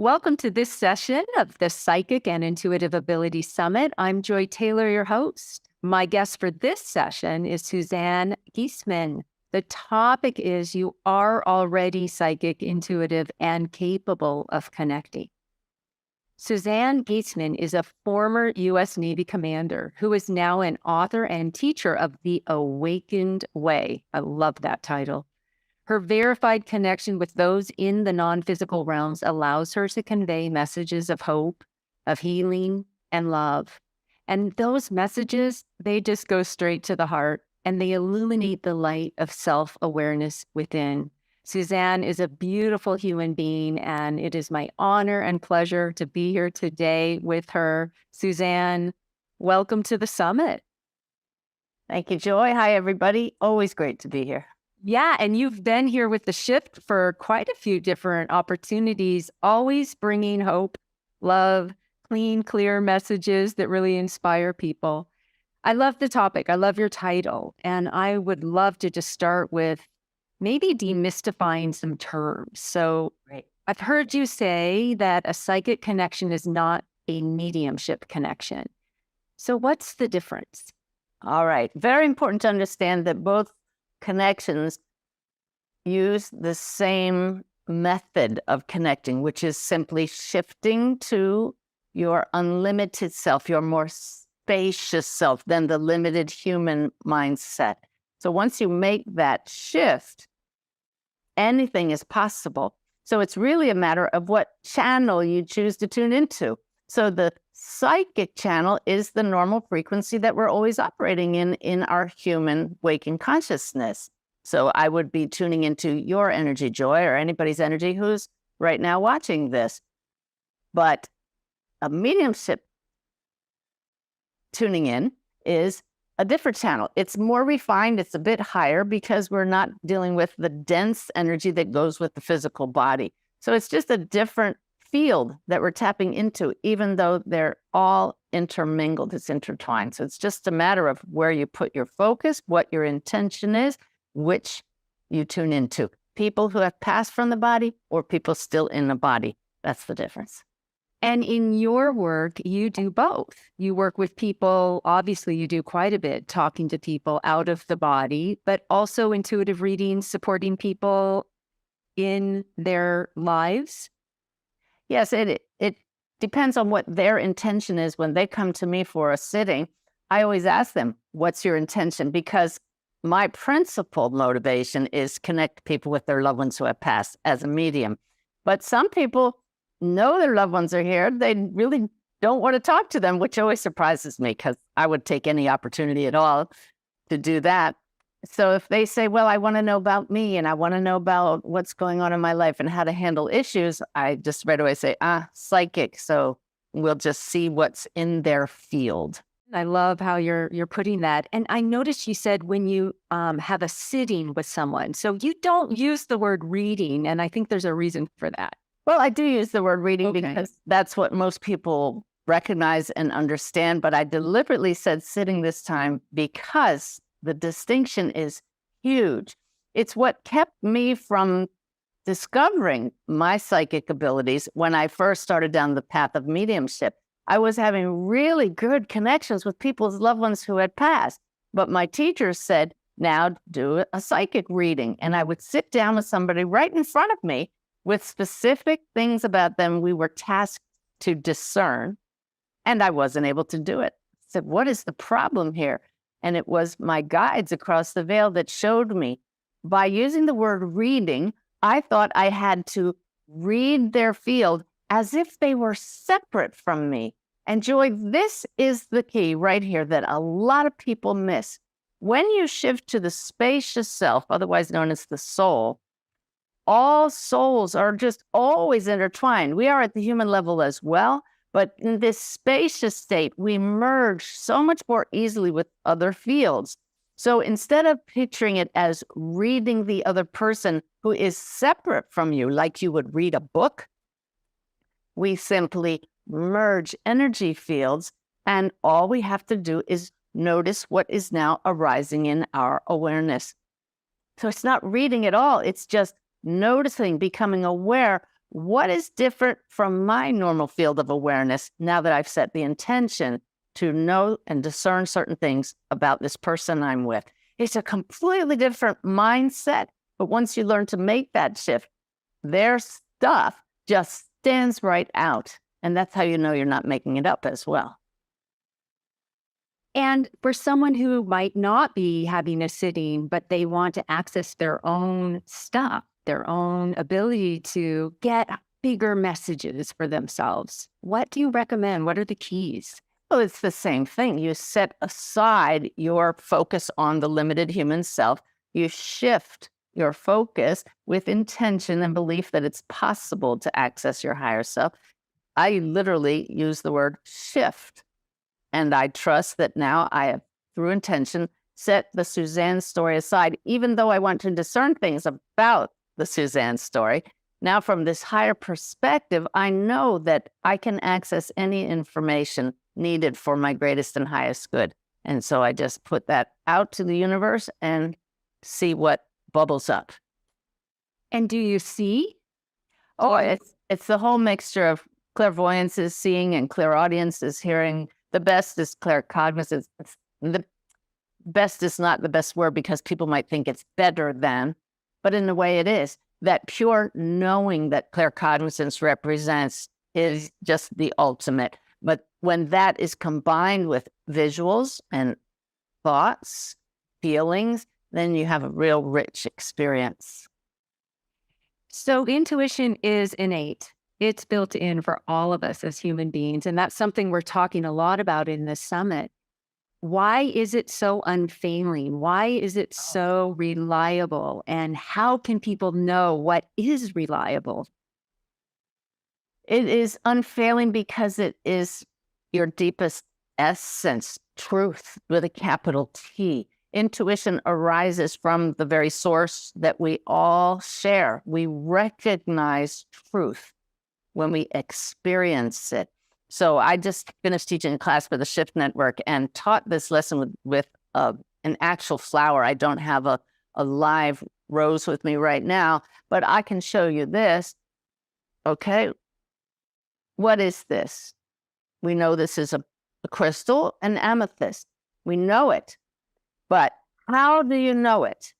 Welcome to this session of the Psychic and Intuitive Ability Summit. I'm Joy Taylor, your host. My guest for this session is Suzanne Giesemann. The topic is you are already psychic, intuitive, and capable of connecting. Suzanne Giesemann is a former U.S. Navy commander who is now an author and teacher of The Awakened Way. I love that title. Her verified connection with those in the non-physical realms allows her to convey messages of hope, of healing, and love. And those messages, they just go straight to the heart and they illuminate the light of self-awareness within. Suzanne is a beautiful human being, and it is my honor and pleasure to be here today with her. Suzanne, welcome to the summit. Thank you, Joy. Hi, everybody. Always great to be here. Yeah, and you've been here with the shift for quite a few different opportunities, always bringing hope, love, clean, clear messages that really inspire people. I love the topic. I love your title. And I would love to just start with maybe demystifying some terms. So I've heard you say that a psychic connection is not a mediumship connection. So what's the difference? All right. Very important to understand that both connections use the same method of connecting, which is simply shifting to your unlimited self, your more spacious self than the limited human mindset. So once you make that shift, anything is possible. So it's really a matter of what channel you choose to tune into. So the psychic channel is the normal frequency that we're always operating in our human waking consciousness. So I would be tuning into your energy, Joy, or anybody's energy who's right now watching this. But a mediumship tuning in is a different channel. It's more refined. It's a bit higher because we're not dealing with the dense energy that goes with the physical body. So it's just a different field that we're tapping into, even though they're all intermingled, it's intertwined. So it's just a matter of where you put your focus, what your intention is, which you tune into. People who have passed from the body or people still in the body. That's the difference. And in your work, you do both. You work with people, obviously you do quite a bit, talking to people out of the body, but also intuitive readings, supporting people in their lives. Yes, it depends on what their intention is when they come to me for a sitting. I always ask them, what's your intention? Because my principal motivation is connect people with their loved ones who have passed as a medium. But some people know their loved ones are here. They really don't want to talk to them, which always surprises me because I would take any opportunity at all to do that. So if they say, well, I want to know about me and I want to know about what's going on in my life and how to handle issues, I just right away say, psychic. So we'll just see what's in their field. I love how you're putting that. And I noticed you said when you have a sitting with someone, so you don't use the word reading. And I think there's a reason for that. Well, I do use the word reading because that's what most people recognize and understand. But I deliberately said sitting this time because the distinction is huge. It's what kept me from discovering my psychic abilities when I first started down the path of mediumship. I was having really good connections with people's loved ones who had passed. But my teacher said, now do a psychic reading. And I would sit down with somebody right in front of me with specific things about them we were tasked to discern. And I wasn't able to do it. I said, what is the problem here? And it was my guides across the veil that showed me. By using the word reading, I thought I had to read their field as if they were separate from me. And Joy, this is the key right here that a lot of people miss. When you shift to the spacious self, otherwise known as the soul, all souls are just always intertwined. We are at the human level as well. But in this spacious state, we merge so much more easily with other fields. So instead of picturing it as reading the other person who is separate from you, like you would read a book, we simply merge energy fields, and all we have to do is notice what is now arising in our awareness. So it's not reading at all. It's just noticing, becoming aware what is different from my normal field of awareness now that I've set the intention to know and discern certain things about this person I'm with? It's a completely different mindset. But once you learn to make that shift, their stuff just stands right out. And that's how you know you're not making it up as well. And for someone who might not be having a sitting, but they want to access their own stuff, their own ability to get bigger messages for themselves, what do you recommend? What are the keys? Well, it's the same thing. You set aside your focus on the limited human self. You shift your focus with intention and belief that it's possible to access your higher self. I literally use the word shift. And I trust that now I have, through intention, set the Suzanne story aside, even though I want to discern things about the Suzanne story. Now, from this higher perspective, I know that I can access any information needed for my greatest and highest good. And so I just put that out to the universe and see what bubbles up. And do you see? Oh, it's the whole mixture of clairvoyance is seeing and clairaudience is hearing. The best is claircognizance. The best is not the best word because people might think it's better than, but in a way it is. That pure knowing that claircognizance represents is just the ultimate. But when that is combined with visuals and thoughts, feelings, then you have a real rich experience. So intuition is innate. It's built in for all of us as human beings. And that's something we're talking a lot about in this summit. Why is it so unfailing? Why is it so reliable? And how can people know what is reliable? It is unfailing because it is your deepest essence, truth with a capital T. Intuition arises from the very source that we all share. We recognize truth when we experience it. So I just finished teaching a class for the Shift Network and taught this lesson with an actual flower. I don't have a live rose with me right now, but I can show you this. Okay. What is this? We know this is a crystal, an amethyst. We know it. But how do you know it?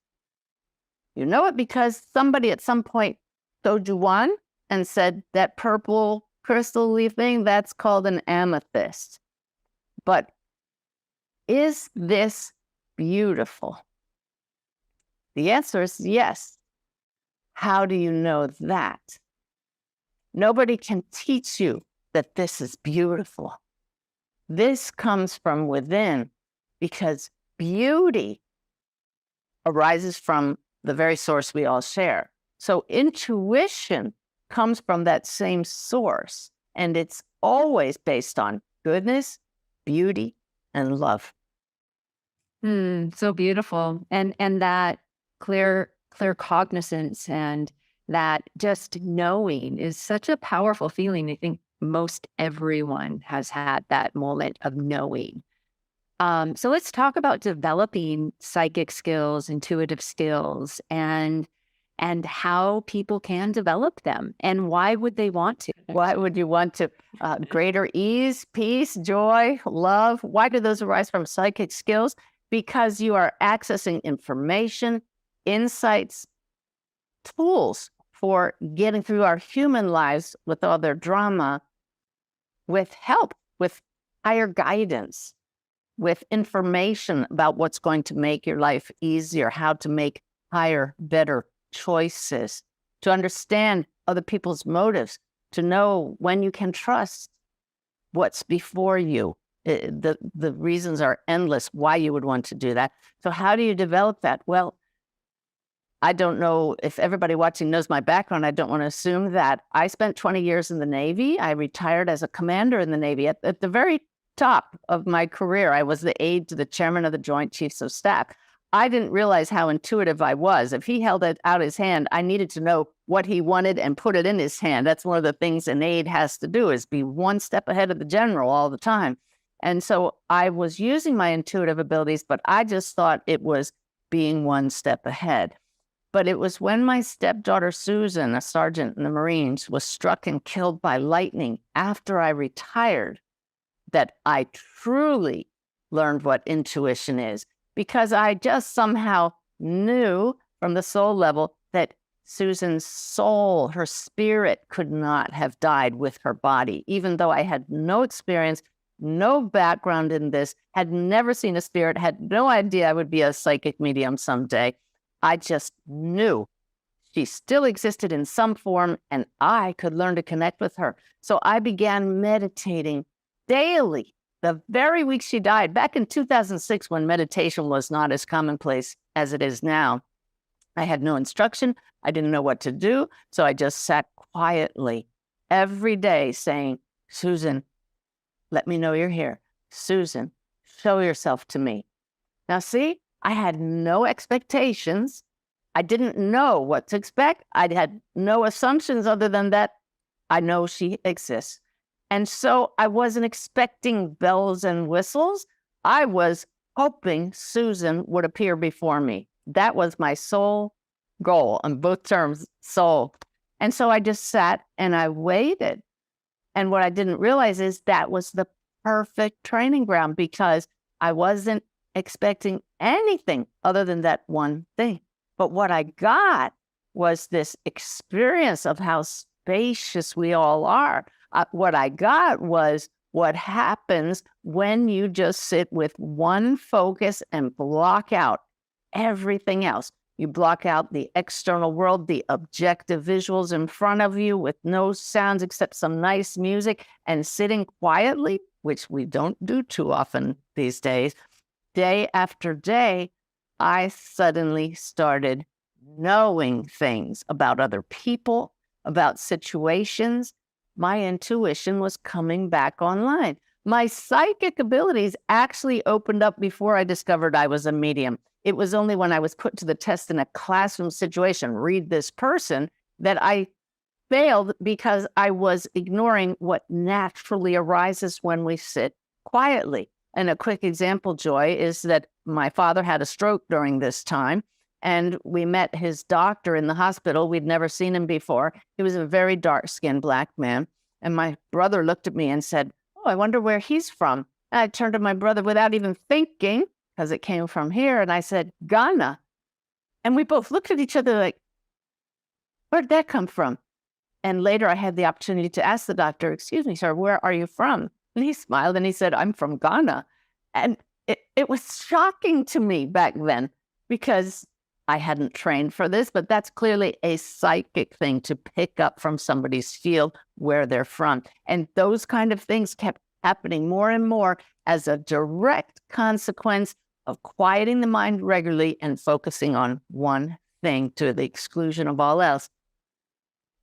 You know it because somebody at some point showed you one and said that purple crystal-y thing, that's called an amethyst. But is this beautiful? The answer is yes. How do you know that? Nobody can teach you that this is beautiful. This comes from within because beauty arises from the very source we all share. So intuition comes from that same source, and it's always based on goodness, beauty, and love. So beautiful. And that clear cognizance and that just knowing is such a powerful feeling. I think most everyone has had that moment of knowing. So let's talk about developing psychic skills, intuitive skills, and how people can develop them. And why would they want to? Why would you want to? Greater ease, peace, joy, love. Why do those arise from psychic skills? Because you are accessing information, insights, tools for getting through our human lives with all their drama, with help, with higher guidance, with information about what's going to make your life easier, how to make higher, better choices, to understand other people's motives, to know when you can trust what's before you. The reasons are endless why you would want to do that. So how do you develop that? Well, I don't know if everybody watching knows my background. I don't want to assume that. I spent 20 years in the Navy. I retired as a commander in the Navy. At the very top of my career, I was the aide to the chairman of the Joint Chiefs of Staff. I didn't realize how intuitive I was. If he held out his hand, I needed to know what he wanted and put it in his hand. That's one of the things an aide has to do, is be one step ahead of the general all the time. And so I was using my intuitive abilities, but I just thought it was being one step ahead. But it was when my stepdaughter, Susan, a sergeant in the Marines, was struck and killed by lightning after I retired that I truly learned what intuition is, because I just somehow knew from the soul level that Susan's soul, her spirit, could not have died with her body, even though I had no experience, no background in this, had never seen a spirit, had no idea I would be a psychic medium someday. I just knew she still existed in some form and I could learn to connect with her. So I began meditating daily the very week she died, back in 2006, when meditation was not as commonplace as it is now. I had no instruction. I didn't know what to do. So I just sat quietly every day saying, Susan, let me know you're here. Susan, show yourself to me. Now, see, I had no expectations. I didn't know what to expect. I had no assumptions other than that I know she exists. And so I wasn't expecting bells and whistles. I was hoping Susan would appear before me. That was my sole goal on both terms, soul. And so I just sat and I waited. And what I didn't realize is that was the perfect training ground, because I wasn't expecting anything other than that one thing. But what I got was this experience of how spacious we all are. What I got was what happens when you just sit with one focus and block out everything else. You block out the external world, the objective visuals in front of you with no sounds except some nice music, and sitting quietly, which we don't do too often these days. Day after day, I suddenly started knowing things about other people, about situations. My intuition was coming back online. My psychic abilities actually opened up before I discovered I was a medium. It was only when I was put to the test in a classroom situation, read this person, that I failed, because I was ignoring what naturally arises when we sit quietly. And a quick example, Joy, is that my father had a stroke during this time, and we met his doctor in the hospital. We'd never seen him before. He was a very dark-skinned Black man. And my brother looked at me and said, "Oh, I wonder where he's from." And I turned to my brother without even thinking, because it came from here, and I said, "Ghana." And we both looked at each other like, where'd that come from? And later I had the opportunity to ask the doctor, "Excuse me, sir, where are you from?" And he smiled and he said, "I'm from Ghana." And it was shocking to me back then, because I hadn't trained for this, but that's clearly a psychic thing to pick up from somebody's field where they're from. And those kind of things kept happening more and more as a direct consequence of quieting the mind regularly and focusing on one thing to the exclusion of all else.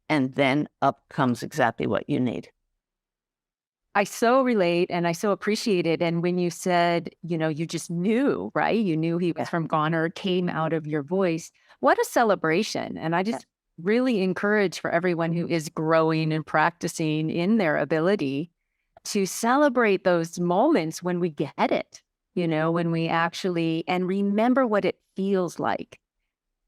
And then up comes exactly what you need. I so relate and I so appreciate it. And when you said, you just knew, right? You knew he was from Ghana, or came out of your voice. What a celebration. And I just really encourage for everyone who is growing and practicing in their ability to celebrate those moments when we get it, when we actually, and remember what it feels like.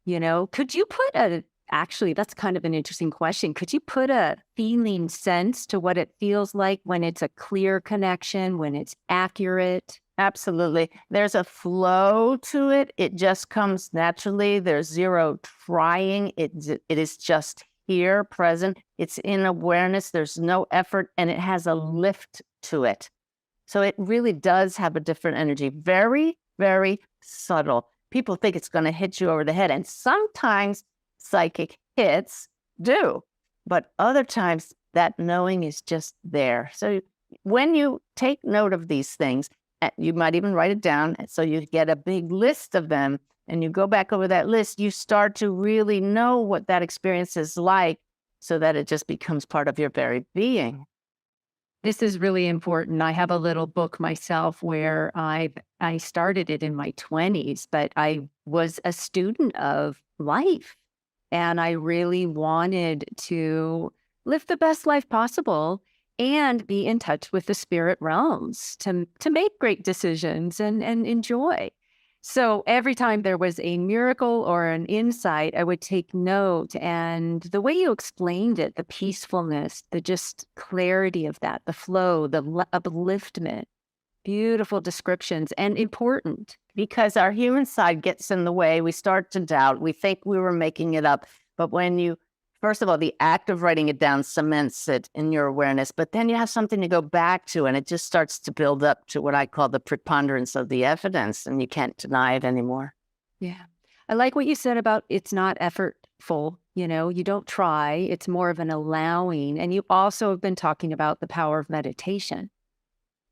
Could you put actually, that's kind of an interesting question. Could you put a feeling sense to what it feels like when it's a clear connection, when it's accurate? Absolutely. There's a flow to it. It just comes naturally. There's zero trying. It is just here, present. It's in awareness. There's no effort, and it has a lift to it. So it really does have a different energy. Very, very subtle. People think it's going to hit you over the head, and sometimes psychic hits do, but other times that knowing is just there. So when you take note of these things, you might even write it down, so you get a big list of them, and you go back over that list, you start to really know what that experience is like, so that it just becomes part of your very being. This is really important. I have a little book myself where I started it in my 20s, but I was a student of life. And I really wanted to live the best life possible and be in touch with the spirit realms to make great decisions and enjoy. So every time there was a miracle or an insight, I would take note. And the way you explained it, the peacefulness, the just clarity of that, the flow, the upliftment, beautiful descriptions and important. Because our human side gets in the way. We start to doubt. We think we were making it up. But when you, first of all, the act of writing it down cements it in your awareness, but then you have something to go back to, and it just starts to build up to what I call the preponderance of the evidence, and you can't deny it anymore. Yeah. I like what you said about it's not effortful. You don't try. It's more of an allowing. And you also have been talking about the power of meditation.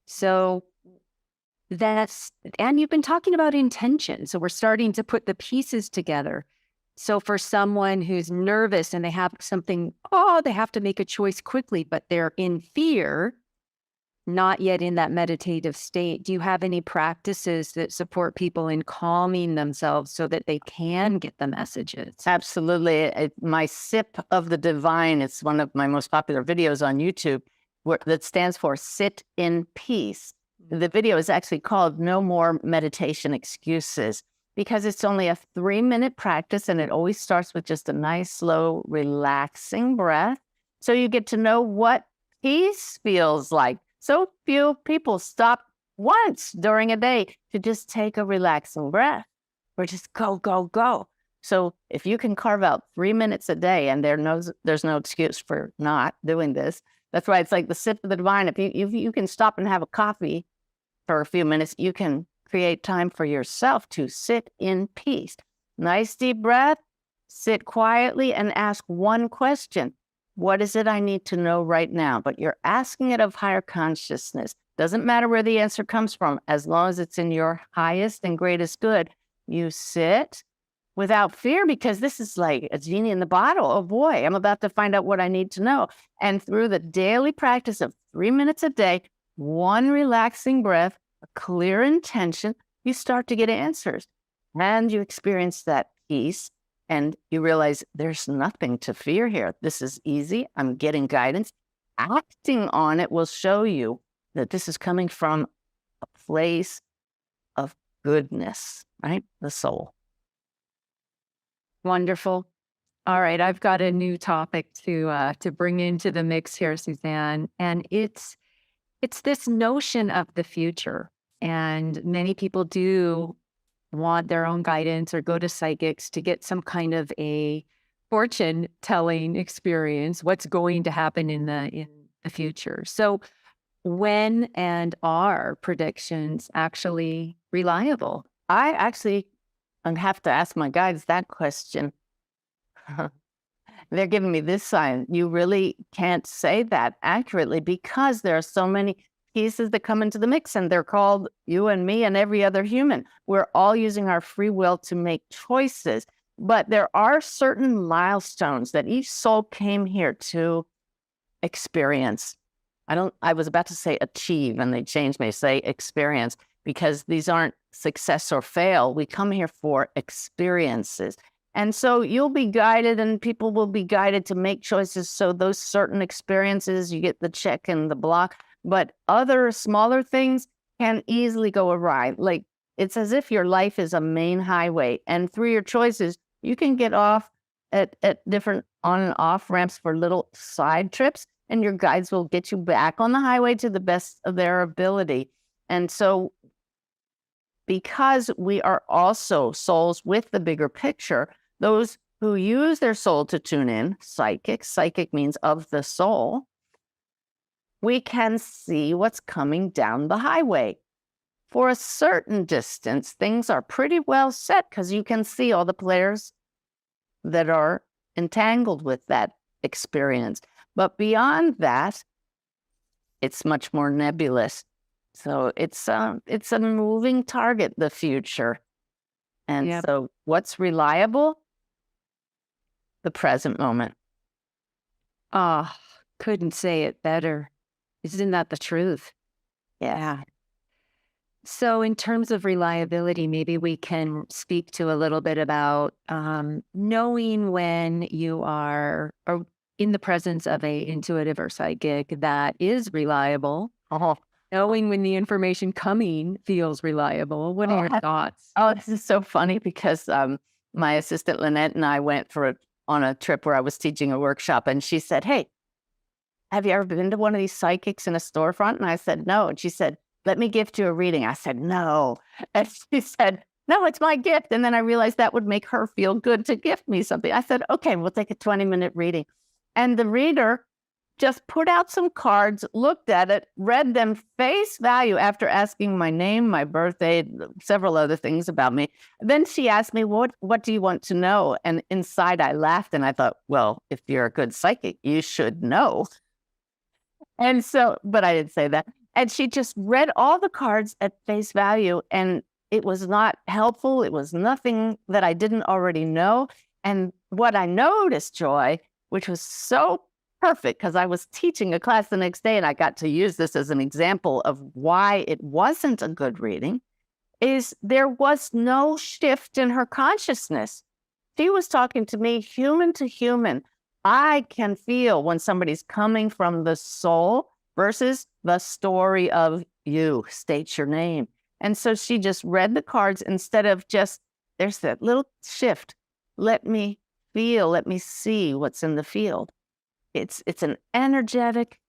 So and you've been talking about intention. So we're starting to put the pieces together. So for someone who's nervous and they have something, they have to make a choice quickly, but they're in fear, not yet in that meditative state. Do you have any practices that support people in calming themselves so that they can get the messages? Absolutely. My Sip of the Divine, it's one of my most popular videos on YouTube that stands for Sit in Peace. The video is actually called No More Meditation Excuses, because it's only a 3-minute practice, and it always starts with just a nice, slow, relaxing breath. So you get to know what peace feels like. So few people stop once during a day to just take a relaxing breath or just go, go, go. So if you can carve out 3 minutes a day, and there's no excuse for not doing this. That's why it's like the Sip of the Divine. If you can stop and have a coffee for a few minutes, you can create time for yourself to sit in peace. Nice deep breath, sit quietly and ask one question. What is it I need to know right now? But you're asking it of higher consciousness. Doesn't matter where the answer comes from, as long as it's in your highest and greatest good. You sit without fear, because this is like a genie in the bottle. Oh boy, I'm about to find out what I need to know. And through the daily practice of 3 minutes a day, one relaxing breath, a clear intention, you start to get answers, and you experience that peace, and you realize there's nothing to fear here. This is easy. I'm getting guidance. Acting on it will show you that this is coming from a place of goodness, right? The soul. Wonderful. All right, I've got a new topic to bring into the mix here, Suzanne, and it's this notion of the future. And many people do want their own guidance or go to psychics to get some kind of a fortune telling experience, what's going to happen in the future. So when and are predictions actually reliable? I actually have to ask my guides that question. They're giving me this sign. You really can't say that accurately, because there are so many pieces that come into the mix, and they're called you and me and every other human. We're all using our free will to make choices, but there are certain milestones that each soul came here to experience. I was about to say achieve, and they changed me, say experience, because these aren't success or fail. We come here for experiences. And so you'll be guided, and people will be guided to make choices. So those certain experiences, you get the check and the block, but other smaller things can easily go awry. Like, it's as if your life is a main highway, and through your choices, you can get off at different on and off ramps for little side trips, and your guides will get you back on the highway to the best of their ability. And so, because we are also souls with the bigger picture, those who use their soul to tune in, psychic means of the soul, we can see what's coming down the highway. For a certain distance, things are pretty well set, because you can see all the players that are entangled with that experience. But beyond that, it's much more nebulous. So it's a moving target, the future. And Yep. so what's reliable? The present moment. Ah, couldn't say it better. Isn't that the truth? Yeah. So in terms of reliability, maybe we can speak to a little bit about knowing when you are in the presence of a intuitive or psychic that is reliable, Oh, Knowing when the information coming feels reliable. What are your thoughts? Oh, this is so funny because my assistant Lynette and I went on a trip where I was teaching a workshop, and she said, "Hey, have you ever been to one of these psychics in a storefront?" And I said, "No." And she said, "Let me gift you a reading." I said, "No." And she said, "No, it's my gift." And then I realized that would make her feel good to gift me something. I said, "Okay, we'll take a 20-minute reading." And the reader just put out some cards, looked at it, read them face value after asking my name, my birthday, several other things about me. Then she asked me, what do you want to know? And inside I laughed and I thought, well, if you're a good psychic, you should know. And so, but I didn't say that. And she just read all the cards at face value, and it was not helpful. It was nothing that I didn't already know. And what I noticed, Joy, which was so perfect, because I was teaching a class the next day and I got to use this as an example of why it wasn't a good reading, is there was no shift in her consciousness. She was talking to me human to human. I can feel when somebody's coming from the soul versus the story of you, state your name. And so she just read the cards instead of just, there's that little shift. Let me feel, let me see what's in the field. It's an energetic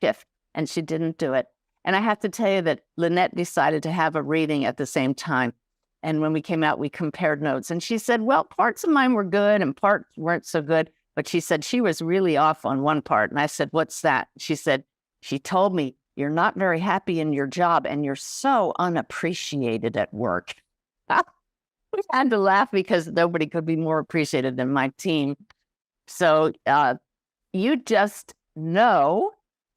shift, and she didn't do it. And I have to tell you that Lynette decided to have a reading at the same time. And when we came out, we compared notes. And she said, well, parts of mine were good and parts weren't so good. But she said she was really off on one part. And I said, what's that? She said, she told me, you're not very happy in your job and you're so unappreciated at work. We had to laugh because nobody could be more appreciated than my team. So you just know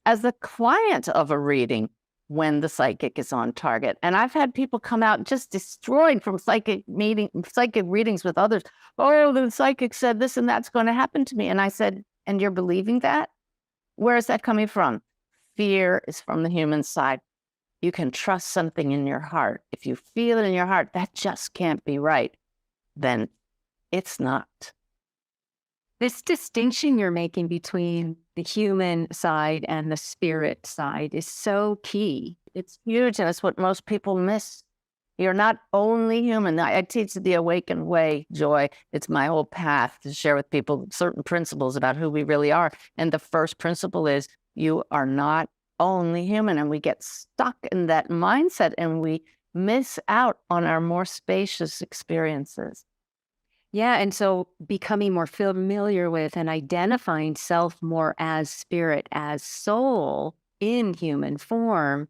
as a client of a reading when the psychic is on target. And I've had people come out just destroyed from psychic readings with others. Oh, the psychic said this and that's going to happen to me. And I said, and you're believing that? Where is that coming from? Fear is from the human side. You can trust something in your heart. If you feel it in your heart, that just can't be right. Then it's not. This distinction you're making between the human side and the spirit side is so key. It's huge, and it's what most people miss. You're not only human. I teach the awakened way, Joy. It's my whole path to share with people certain principles about who we really are. And the first principle is you are not only human. And we get stuck in that mindset and we miss out on our more spacious experiences. Yeah. And so becoming more familiar with and identifying self more as spirit, as soul in human form,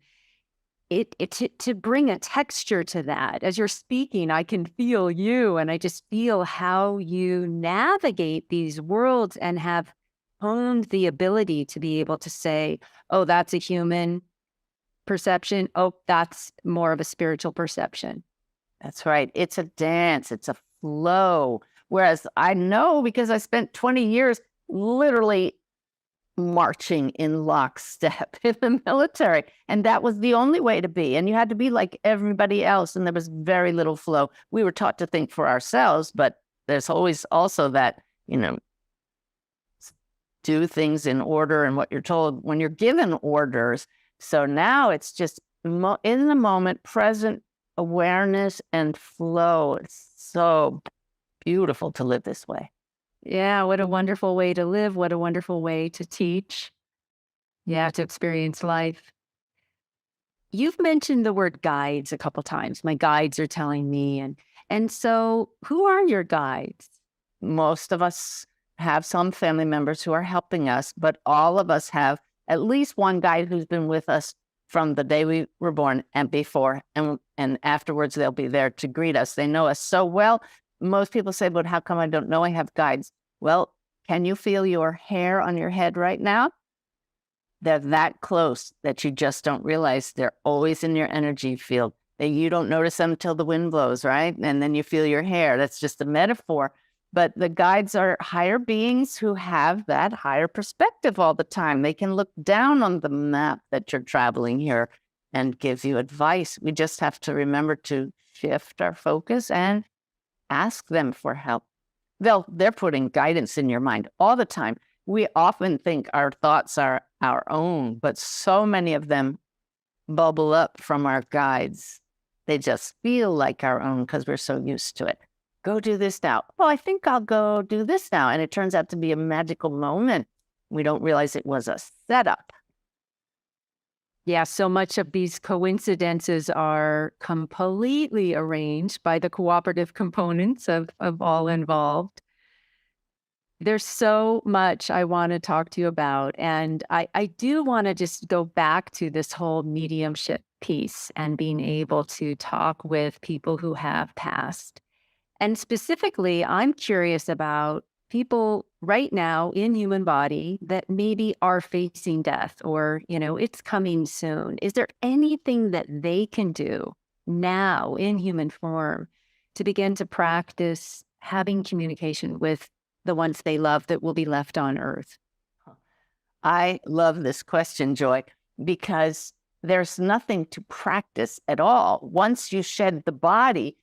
to bring a texture to that. As you're speaking, I can feel you, and I just feel how you navigate these worlds and have honed the ability to be able to say, oh, that's a human perception. Oh, that's more of a spiritual perception. That's right. It's a dance. It's a flow. Whereas I know, because I spent 20 years literally marching in lockstep in the military. And that was the only way to be. And you had to be like everybody else. And there was very little flow. We were taught to think for ourselves, but there's always also that, do things in order and what you're told when you're given orders. So now it's just in the moment, present awareness and flow. It's so beautiful to live this way. Yeah, what a wonderful way to live. What a wonderful way to teach. Yeah, to experience life. You've mentioned the word guides a couple times. My guides are telling me. And so who are your guides? Most of us have some family members who are helping us, but all of us have at least one guide who's been with us from the day we were born and before, and afterwards they'll be there to greet us. They know us so well. Most people say, but how come I don't know I have guides? Well, can you feel your hair on your head right now? They're that close that you just don't realize they're always in your energy field. You don't notice them until the wind blows, right? And then you feel your hair. That's just a metaphor. But the guides are higher beings who have that higher perspective all the time. They can look down on the map that you're traveling here and give you advice. We just have to remember to shift our focus and ask them for help. They're putting guidance in your mind all the time. We often think our thoughts are our own, but so many of them bubble up from our guides. They just feel like our own because we're so used to it. Go do this now. Oh, I think I'll go do this now. And it turns out to be a magical moment. We don't realize it was a setup. Yeah, so much of these coincidences are completely arranged by the cooperative components of all involved. There's so much I want to talk to you about. And I do want to just go back to this whole mediumship piece and being able to talk with people who have passed. And specifically, I'm curious about people right now in human body that maybe are facing death or, it's coming soon. Is there anything that they can do now in human form to begin to practice having communication with the ones they love that will be left on earth? I love this question, Joy, because there's nothing to practice at all. Once you shed the body,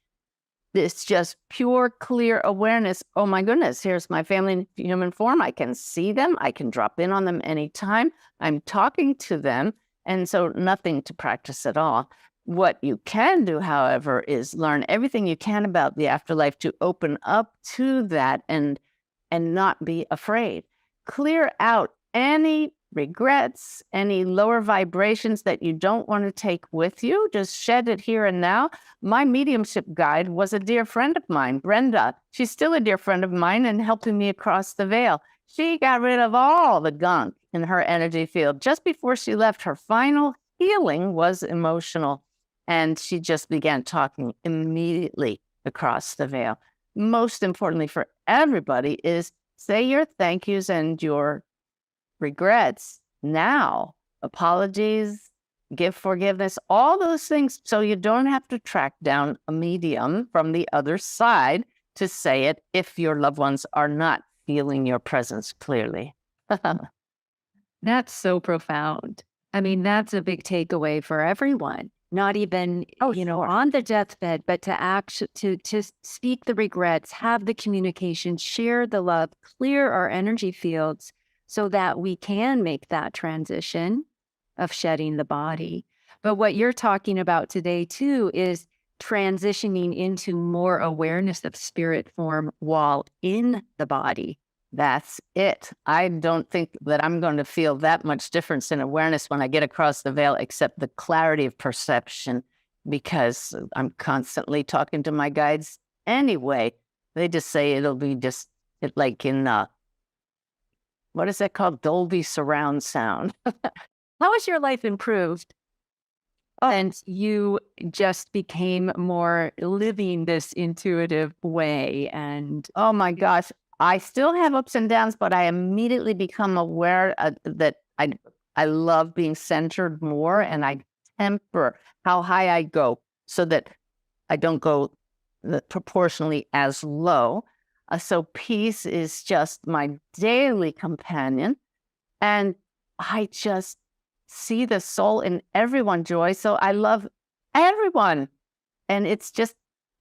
it's just pure, clear awareness. Oh my goodness, here's my family in human form. I can see them. I can drop in on them anytime. I'm talking to them. And so nothing to practice at all. What you can do, however, is learn everything you can about the afterlife to open up to that and not be afraid. Clear out any regrets, any lower vibrations that you don't want to take with you. Just shed it here and now. My mediumship guide was a dear friend of mine, Brenda. She's still a dear friend of mine and helping me across the veil. She got rid of all the gunk in her energy field. Just before she left, her final healing was emotional. And she just began talking immediately across the veil. Most importantly for everybody is say your thank yous and your regrets now. Apologies, give forgiveness, all those things, so you don't have to track down a medium from the other side to say it if your loved ones are not feeling your presence clearly. That's so profound. I mean, that's a big takeaway for everyone. Not even, Sure. on the deathbed, but to speak the regrets, have the communication, share the love, clear our energy fields so that we can make that transition of shedding the body. But what you're talking about today too is transitioning into more awareness of spirit form while in the body. That's it. I don't think that I'm going to feel that much difference in awareness when I get across the veil, except the clarity of perception, because I'm constantly talking to my guides anyway. They just say it'll be just like in, what is that called? Dolby surround sound. How has your life improved since you just became more living this intuitive way? And oh my gosh, I still have ups and downs, but I immediately become aware that I love being centered more, and I temper how high I go so that I don't go proportionally as low. So peace is just my daily companion, and I just see the soul in everyone, Joy. So I love everyone, and it's just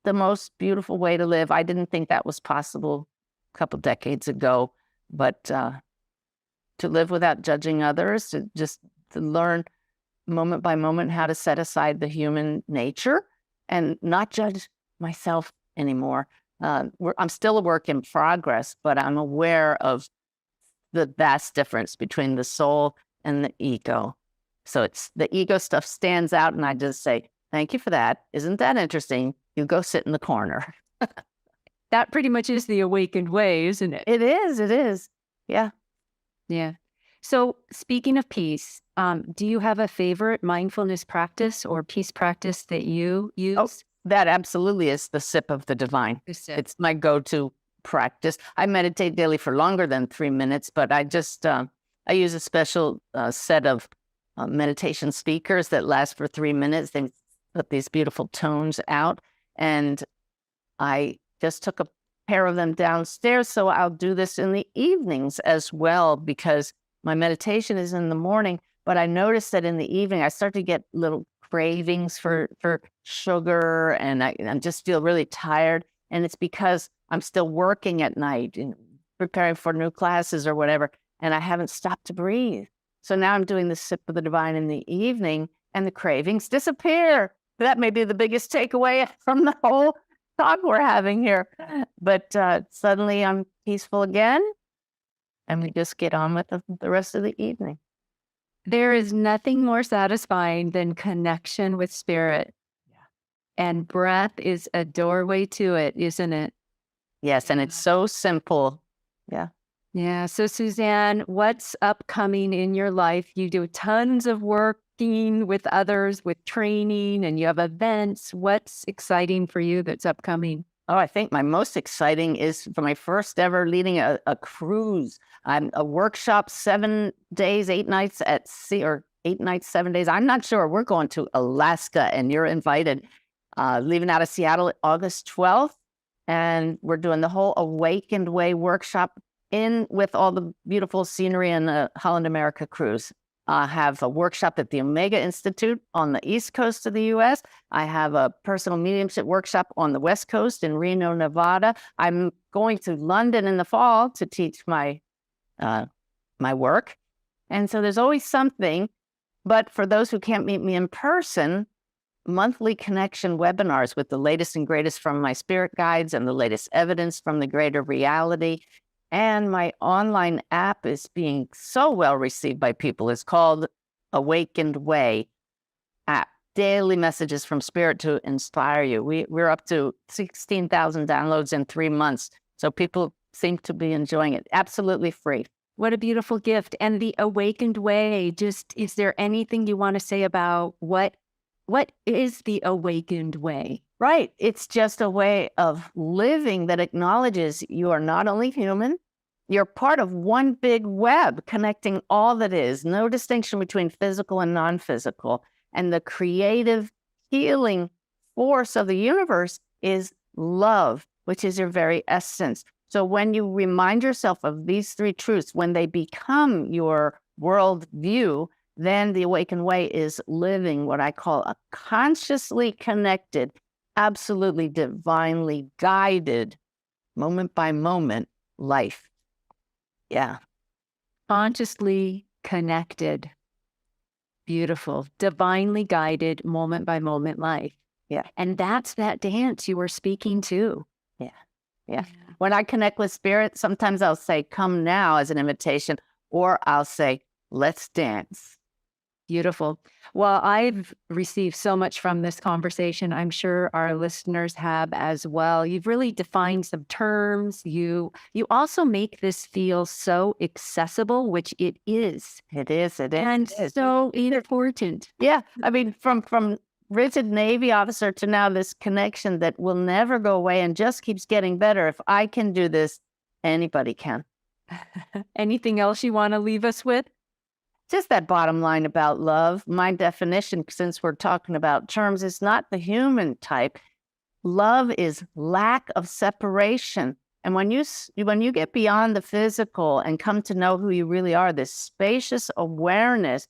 the most beautiful way to live. I didn't think that was possible couple decades ago, but to live without judging others, to learn moment by moment how to set aside the human nature and not judge myself anymore. I'm still a work in progress, but I'm aware of the vast difference between the soul and the ego. So it's the ego stuff stands out, and I just say, thank you for that. Isn't that interesting? You go sit in the corner. that pretty much is the awakened way, isn't it? It is. It is. Yeah. Yeah. So speaking of peace, do you have a favorite mindfulness practice or peace practice that you use? Oh, that absolutely is the sip of the divine. It's my go-to practice. I meditate daily for longer than 3 minutes, but I just, I use a special set of meditation speakers that last for 3 minutes. They put these beautiful tones out, and I just took a pair of them downstairs. So I'll do this in the evenings as well, because my meditation is in the morning. But I noticed that in the evening, I start to get little cravings for sugar, and I just feel really tired. And it's because I'm still working at night and preparing for new classes or whatever, and I haven't stopped to breathe. So now I'm doing the sip of the divine in the evening, and the cravings disappear. That may be the biggest takeaway from the whole talk we're having here. But suddenly I'm peaceful again, and we just get on with the rest of the evening. There is nothing more satisfying than connection with spirit. Yeah. And breath is a doorway to it, isn't it? Yes, and it's so simple. Yeah. Yeah. So, Suzanne, what's upcoming in your life? You do tons of working with others, with training, and you have events. What's exciting for you that's upcoming? Oh, I think my most exciting is for my first ever leading a cruise. I'm a workshop, 7 days, 8 nights at sea, or 8 nights, 7 days. I'm not sure. We're going to Alaska, and you're invited. Leaving out of Seattle August 12th, and we're doing the whole Awakened Way workshop in with all the beautiful scenery in the Holland America cruise. I have a workshop at the Omega Institute on the East Coast of the U.S. I have a personal mediumship workshop on the West Coast in Reno, Nevada. I'm going to London in the fall to teach my work. And so there's always something. But for those who can't meet me in person, monthly connection webinars with the latest and greatest from my spirit guides and the latest evidence from the greater reality. And my online app is being so well received by people. It's called Awakened Way app. Daily messages from spirit to inspire you. We're up to 16,000 downloads in 3 months. So people seem to be enjoying it. Absolutely free. What a beautiful gift. And the Awakened Way, just, is there anything you want to say about what is the Awakened Way? Right. It's just a way of living that acknowledges you are not only human, you're part of one big web connecting all that is, no distinction between physical and non-physical. And the creative healing force of the universe is love, which is your very essence. So when you remind yourself of these 3 truths, when they become your world view, then the Awakened Way is living what I call a consciously connected, absolutely divinely guided, moment by moment life. Yeah. Consciously connected. Beautiful. Divinely guided, moment by moment life. Yeah. And that's that dance you were speaking to. Yeah. When I connect with spirit, sometimes I'll say, come now as an invitation, or I'll say, let's dance. Beautiful. Well, I've received so much from this conversation. I'm sure our listeners have as well. You've really defined some terms. You also make this feel so accessible, which it is. It is. And so important. Yeah. I mean, from rigid Navy officer to now this connection that will never go away and just keeps getting better. If I can do this, anybody can. Anything else you want to leave us with? Just that bottom line about love. My definition, since we're talking about terms, is not the human type. Love is lack of separation. And when you get beyond the physical and come to know who you really are, this spacious awareness,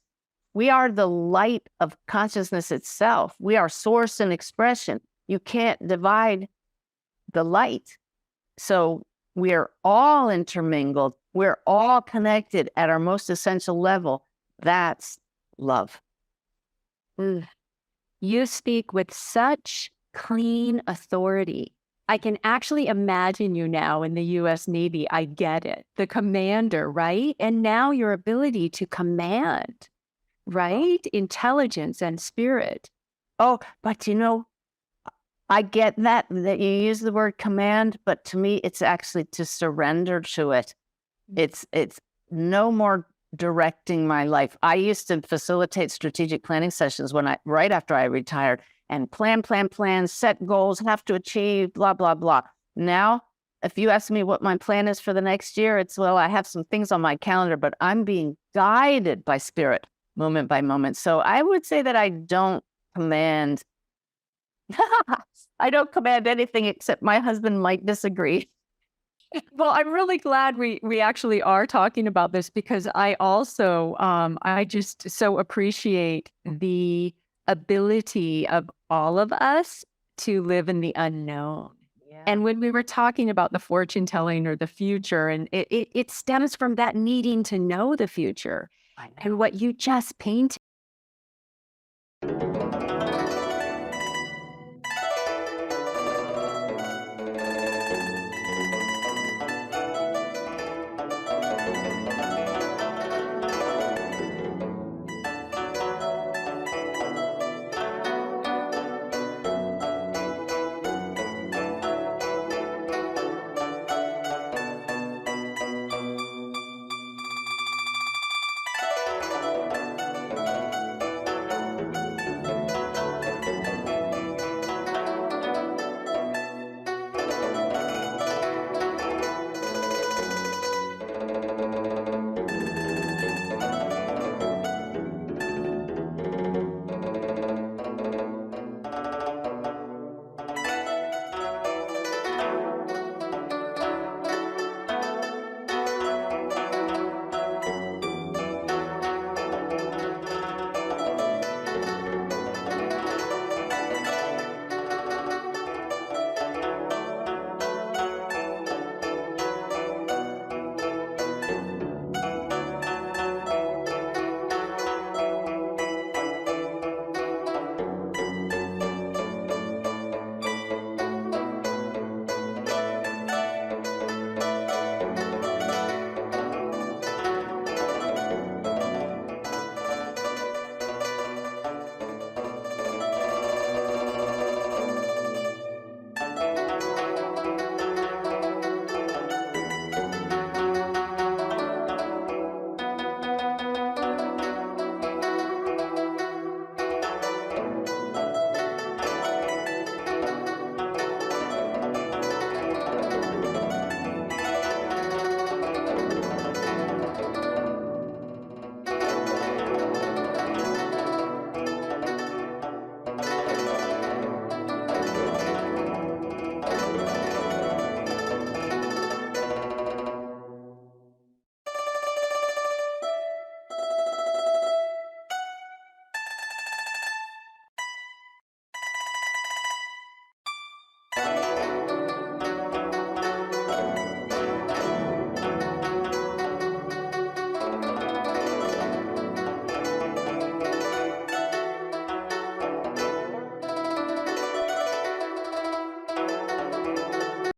we are the light of consciousness itself. We are source and expression. You can't divide the light. So we're all intermingled. We're all connected at our most essential level. That's love. You speak with such clean authority. I can actually imagine you now in the U.S. Navy. I get it. The commander, right? And now your ability to command, right? Intelligence and spirit. Oh, but I get that you use the word command, but to me, it's actually to surrender to it. It's no more directing my life. I used to facilitate strategic planning sessions right after I retired, and plan, set goals, have to achieve, blah, blah, blah. Now, if you ask me what my plan is for the next year, it's, well, I have some things on my calendar, but I'm being guided by spirit moment by moment. So I would say that I don't command. I don't command anything except my husband might disagree. Well, I'm really glad we actually are talking about this, because I also, I just so appreciate the ability of all of us to live in the unknown. Yeah. And when we were talking about the fortune telling or the future, and it stems from that needing to know the future. And what you just painted